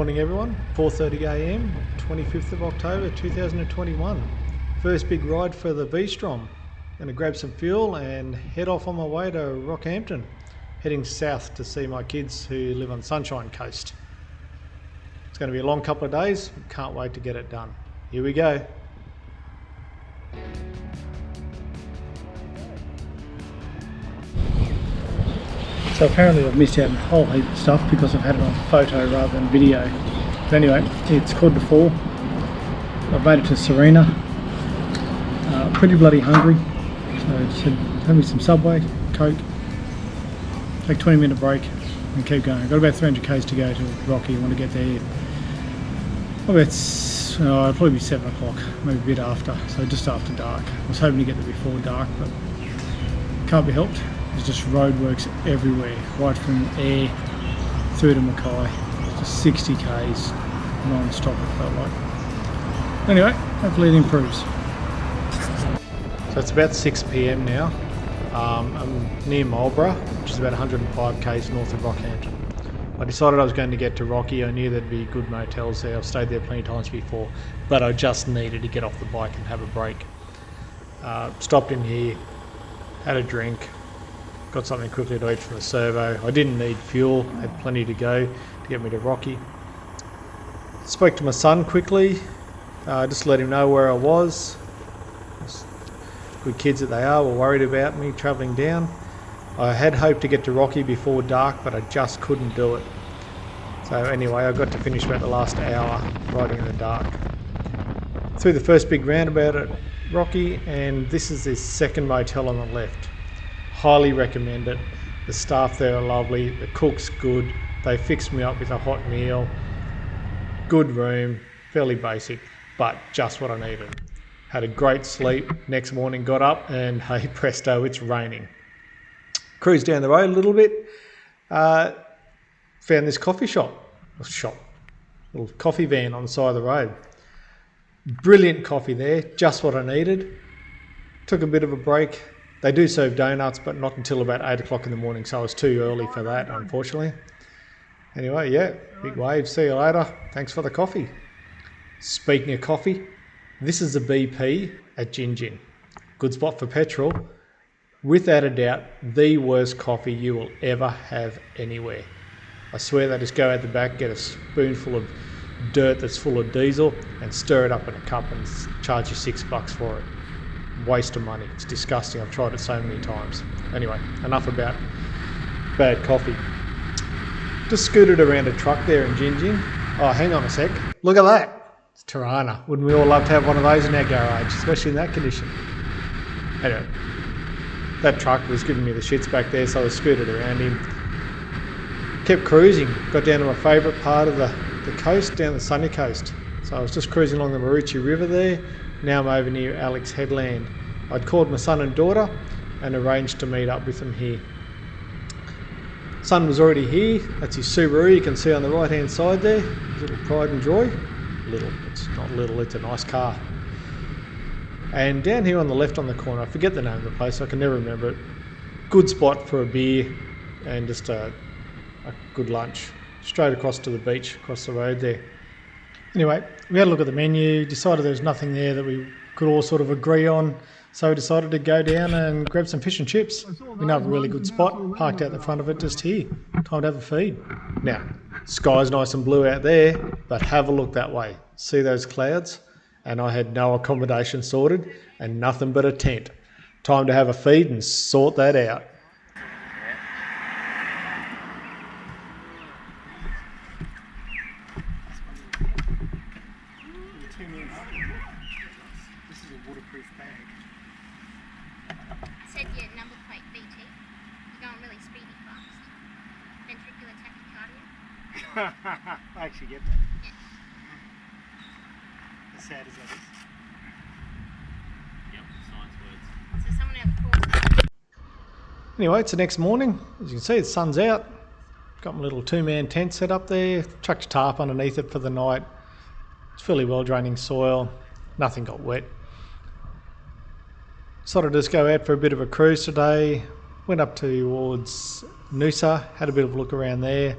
morning everyone, 4:30 a.m, 25th of October 2021. First big ride for the VStrom. Going to grab some fuel and head off on my way to Rockhampton, heading south to see my kids who live on the Sunshine Coast. It's going to be a long couple of days, can't wait to get it done. Here we go. So apparently I've missed out on a whole heap of stuff because I've had it on photo rather than video. But anyway, it's 4:15. I've made it to Serena. Pretty bloody hungry. So I said, have me some Subway, Coke, take a 20-minute break and keep going. I've got about 300 k's to go to Rocky. I want to get there. It'll probably be 7 o'clock, maybe a bit after, so just after dark. I was hoping to get there before dark, but can't be helped. There's just roadworks everywhere, right from Ayr through to Mackay. Just 60 k's non-stop it felt like. Anyway, hopefully it improves. So it's about 6 p.m. now. I'm near Marlborough, which is about 105 k's north of Rockhampton. I decided I was going to get to Rocky. I knew there'd be good motels there. I've stayed there plenty of times before, but I just needed to get off the bike and have a break. Stopped in here, had a drink, got something quickly to eat from the servo. I didn't need fuel, had plenty to go to get me to Rocky. Spoke to my son quickly, just let him know where I was. Good kids that they are, were worried about me travelling down. I had hoped to get to Rocky before dark, but I just couldn't do it. So anyway, I got to finish about the last hour riding in the dark. Through the first big roundabout at Rocky, and this is the second motel on the left. Highly recommend it. The staff there are lovely, the cook's good, they fixed me up with a hot meal, good room, fairly basic, but just what I needed. Had a great sleep, next morning got up and hey presto, it's raining. Cruised down the road a little bit, found this coffee little coffee van on the side of the road. Brilliant coffee there, just what I needed. Took a bit of a break. They do serve donuts, but not until about 8 o'clock in the morning, so I was too early for that, unfortunately. Anyway, yeah, big wave, see you later. Thanks for the coffee. Speaking of coffee, this is the BP at Gin Gin. Good spot for petrol. Without a doubt, the worst coffee you will ever have anywhere. I swear they just go out the back, get a spoonful of dirt that's full of diesel and stir it up in a cup and charge you $6 for it. Waste of money. It's disgusting. I've tried it so many times. Anyway, enough about bad coffee. Just scooted around a truck there in Gin Gin. Oh, hang on a sec. Look at that. It's Tirana. Wouldn't we all love to have one of those in our garage, especially in that condition? Anyway, that truck was giving me the shits back there, so I scooted around him. Kept cruising. Got down to my favourite part of the coast, down the sunny coast. So I was just cruising along the Maroochy River there. Now I'm over near Alex Headland. I'd called my son and daughter and arranged to meet up with them here. Son was already here. That's his Subaru, you can see on the right hand side there. His little pride and joy. Little, it's not little, it's a nice car. And down here on the left on the corner, I forget the name of the place, I can never remember it. Good spot for a beer and just a good lunch. Straight across to the beach, across the road there. Anyway, we had a look at the menu, decided there was nothing there that we could all sort of agree on, so we decided to go down and grab some fish and chips. We know of a really good spot, parked out the front of it just here. Time to have a feed. Now, sky's nice and blue out there, but have a look that way. See those clouds? And I had no accommodation sorted and nothing but a tent. Time to have a feed and sort that out. This is a waterproof bag. Said your number plate BT. You're going really speedy fast. Ventricular tachycardia. I actually get that. Yeah. As sad as that is. Yep, science words. So someone have a course. Anyway, it's the next morning. As you can see, the sun's out. Got my little two-man tent set up there. Chucked a tarp underneath it for the night. It's fairly well-draining soil. Nothing got wet. Sort of just go out for a bit of a cruise today. Went up towards Noosa, had a bit of a look around there.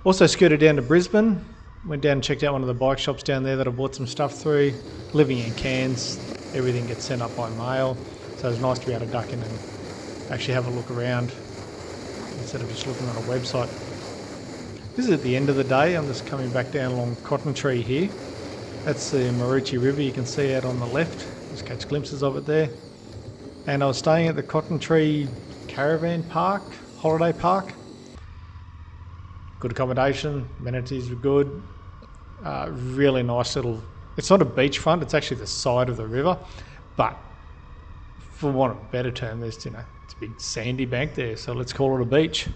Also scooted down to Brisbane. Went down and checked out one of the bike shops down there that I bought some stuff through. Living in Cairns, everything gets sent up by mail, so it's nice to be able to duck in and actually have a look around instead of just looking on a website. This is at the end of the day. I'm just coming back down along Cotton Tree here. That's the Maroochy River you can see out on the left. Just catch glimpses of it there. And I was staying at the Cotton Tree Caravan Park, holiday park. Good accommodation, amenities were good. Really nice little, it's not a beachfront, it's actually the side of the river, but for want of a better term, there's, it's a big sandy bank there, so let's call it a beach.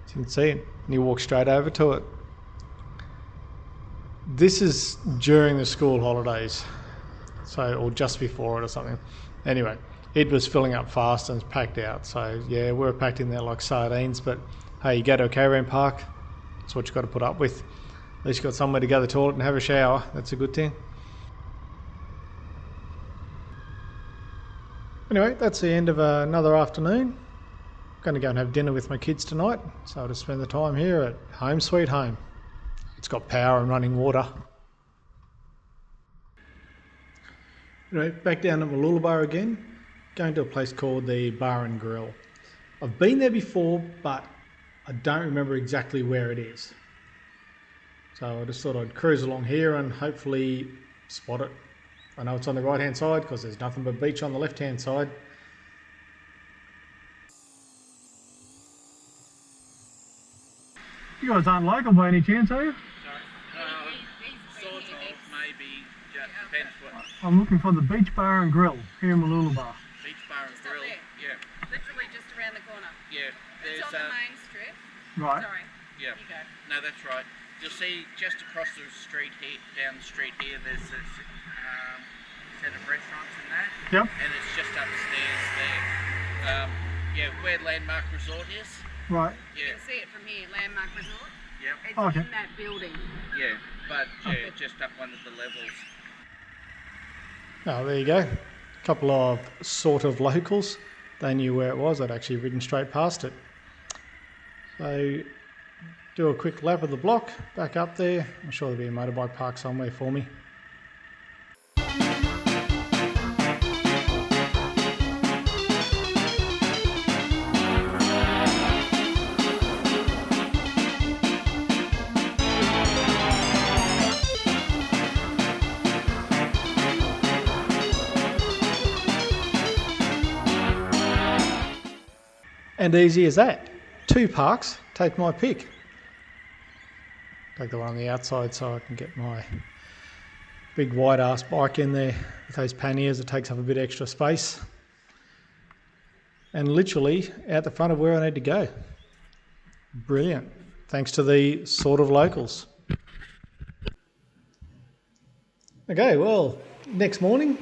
As you can see it, and you walk straight over to it. This is during the school holidays, or just before it or something. Anyway, it was filling up fast and it's packed out, so yeah, we were packed in there like sardines, but hey, you go to a caravan park, that's what you've got to put up with. At least you've got somewhere to go to the toilet and have a shower, that's a good thing. Anyway, that's the end of another afternoon. I'm going to go and have dinner with my kids tonight, so I'll just spend the time here at home sweet home. It's got power and running water. Anyway, back down at Mooloolaba again, going to a place called the Bar and Grill. I've been there before, but I don't remember exactly where it is. So I just thought I'd cruise along here and hopefully spot it. I know it's on the right hand side because there's nothing but beach on the left hand side. You guys aren't local by any chance, are you? Sort of, maybe, just depends what. I'm looking for the Beach Bar and Grill here in Mooloolaba. Beach Bar and Grill, yeah. Literally just around the corner. Yeah, there's It's on the main strip. Right. Sorry. yeah. You go. No, that's right. You'll see just across the street here, down the street here, there's a set of restaurants and that. Yep. And it's just upstairs there. Yeah, where Landmark Resort is. Right. Yeah, You can see it from here, Landmark Resort. yep. It's Okay. in that building. Yeah, but yeah, just up one of the levels. Oh, there you go. A couple of sort of locals. They knew where it was. I'd actually ridden straight past it. So, do a quick lap of the block, back up there. I'm sure there'll be a motorbike park somewhere for me. And easy as that. 2 parks, take my pick. Take the one on the outside so I can get my big wide ass bike in there with those panniers. It takes up a bit extra space. And literally out the front of where I need to go. Brilliant. Thanks to the sort of locals. Okay, well, next morning,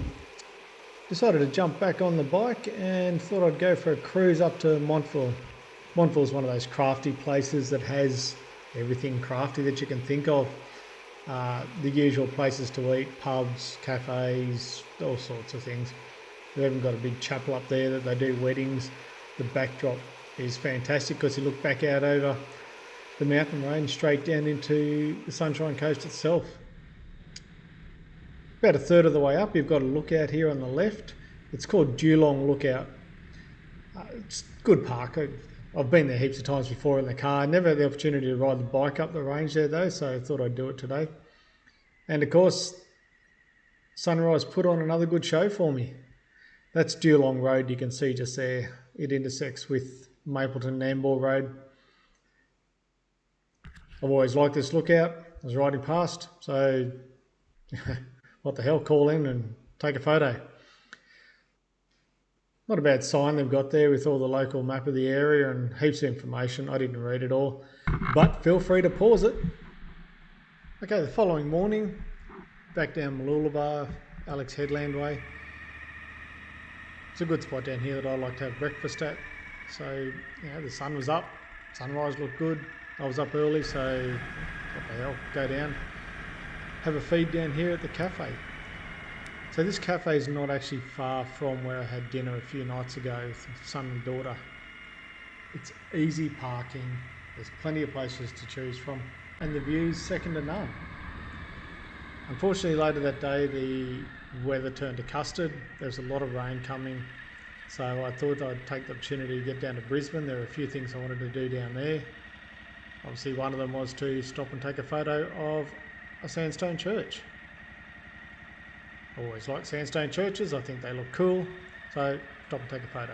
decided to jump back on the bike and thought I'd go for a cruise up to Montville. Montville's one of those crafty places that has everything crafty that you can think of. The usual places to eat, pubs, cafes, all sorts of things. They've even got a big chapel up there that they do weddings. The backdrop is fantastic because you look back out over the mountain range straight down into the Sunshine Coast itself. About a third of the way up, you've got a lookout here on the left. It's called Geelong Lookout. It's a good park. I've been there heaps of times before in the car. Never had the opportunity to ride the bike up the range there though, so I thought I'd do it today. And of course, Sunrise put on another good show for me. That's Geelong Road, you can see just there. It intersects with Mapleton Nambour Road. I've always liked this lookout. I was riding past, so what the hell, call in and take a photo. Not a bad sign they've got there with all the local map of the area and heaps of information. I didn't read it all, but feel free to pause it. Okay, the following morning, back down Mooloolaba, Alex Headland way. It's a good spot down here that I like to have breakfast at. So, the sun was up, sunrise looked good. I was up early, so what the hell, go down. Have a feed down here at the cafe. So this cafe is not actually far from where I had dinner a few nights ago with son and daughter. It's easy parking. There's plenty of places to choose from. and the view's second to none. Unfortunately, later that day the weather turned to custard. There was a lot of rain coming, so I thought I'd take the opportunity to get down to Brisbane. There were a few things I wanted to do down there. Obviously one of them was to stop and take a photo of a sandstone church. I always like sandstone churches, I think they look cool, so stop and take a photo.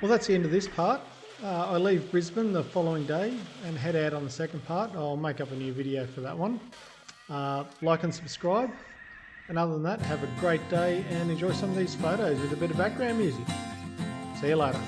Well, that's the end of this part. I leave Brisbane the following day and head out on the second part. I'll make up a new video for that one. Like and subscribe, and other than that, have a great day and enjoy some of these photos with a bit of background music. See you later.